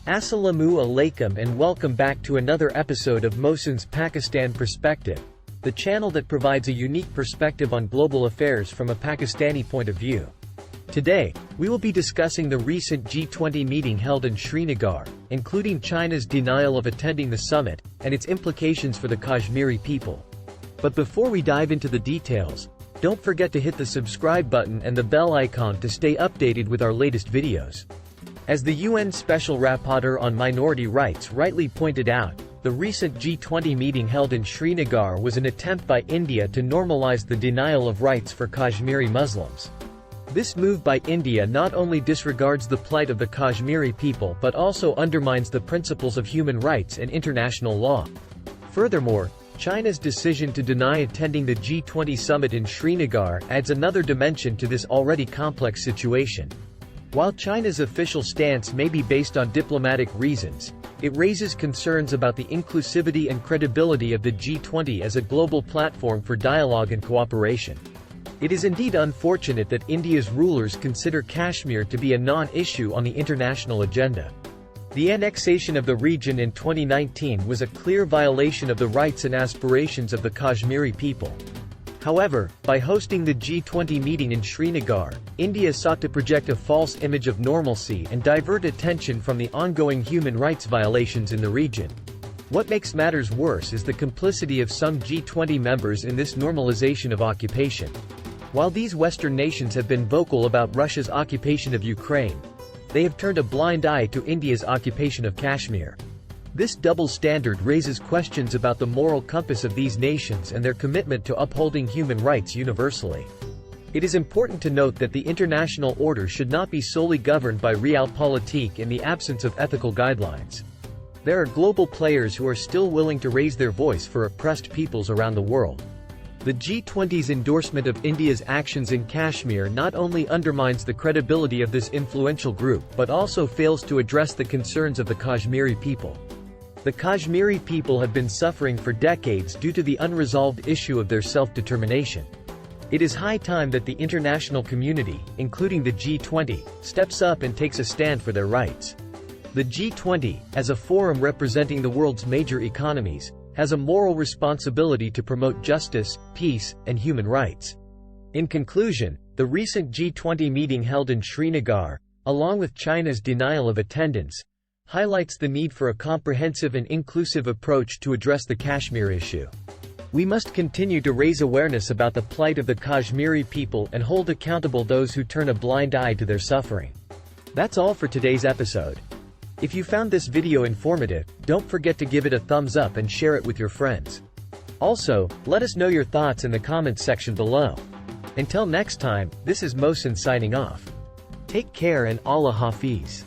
Assalamu alaikum and welcome back to another episode of Mohsin's Pakistan Perspective, the channel that provides a unique perspective on global affairs from a Pakistani point of view. Today, we will be discussing the recent G20 meeting held in Srinagar, including China's denial of attending the summit, and its implications for the Kashmiri people. But before we dive into the details, don't forget to hit the subscribe button and the bell icon to stay updated with our latest videos. As the UN Special Rapporteur on Minority Rights rightly pointed out, the recent G20 meeting held in Srinagar was an attempt by India to normalize the denial of rights for Kashmiri Muslims. This move by India not only disregards the plight of the Kashmiri people but also undermines the principles of human rights and international law. Furthermore, China's decision to deny attending the G20 summit in Srinagar adds another dimension to this already complex situation. While China's official stance may be based on diplomatic reasons, it raises concerns about the inclusivity and credibility of the G20 as a global platform for dialogue and cooperation. It is indeed unfortunate that India's rulers consider Kashmir to be a non-issue on the international agenda. The annexation of the region in 2019 was a clear violation of the rights and aspirations of the Kashmiri people. However, by hosting the G20 meeting in Srinagar, India sought to project a false image of normalcy and divert attention from the ongoing human rights violations in the region. What makes matters worse is the complicity of some G20 members in this normalization of occupation. While these Western nations have been vocal about Russia's occupation of Ukraine, they have turned a blind eye to India's occupation of Kashmir. This double standard raises questions about the moral compass of these nations and their commitment to upholding human rights universally. It is important to note that the international order should not be solely governed by realpolitik in the absence of ethical guidelines. There are global players who are still willing to raise their voice for oppressed peoples around the world. The G20's endorsement of India's actions in Kashmir not only undermines the credibility of this influential group but also fails to address the concerns of the Kashmiri people. The Kashmiri people have been suffering for decades due to the unresolved issue of their self-determination. It is high time that the international community, including the G20, steps up and takes a stand for their rights. The G20, as a forum representing the world's major economies, has a moral responsibility to promote justice, peace, and human rights. In conclusion, the recent G20 meeting held in Srinagar, along with China's denial of attendance, highlights the need for a comprehensive and inclusive approach to address the Kashmir issue. We must continue to raise awareness about the plight of the Kashmiri people and hold accountable those who turn a blind eye to their suffering. That's all for today's episode. If you found this video informative, don't forget to give it a thumbs up and share it with your friends. Also, let us know your thoughts in the comments section below. Until next time, this is Mohsin signing off. Take care and Allah Hafiz.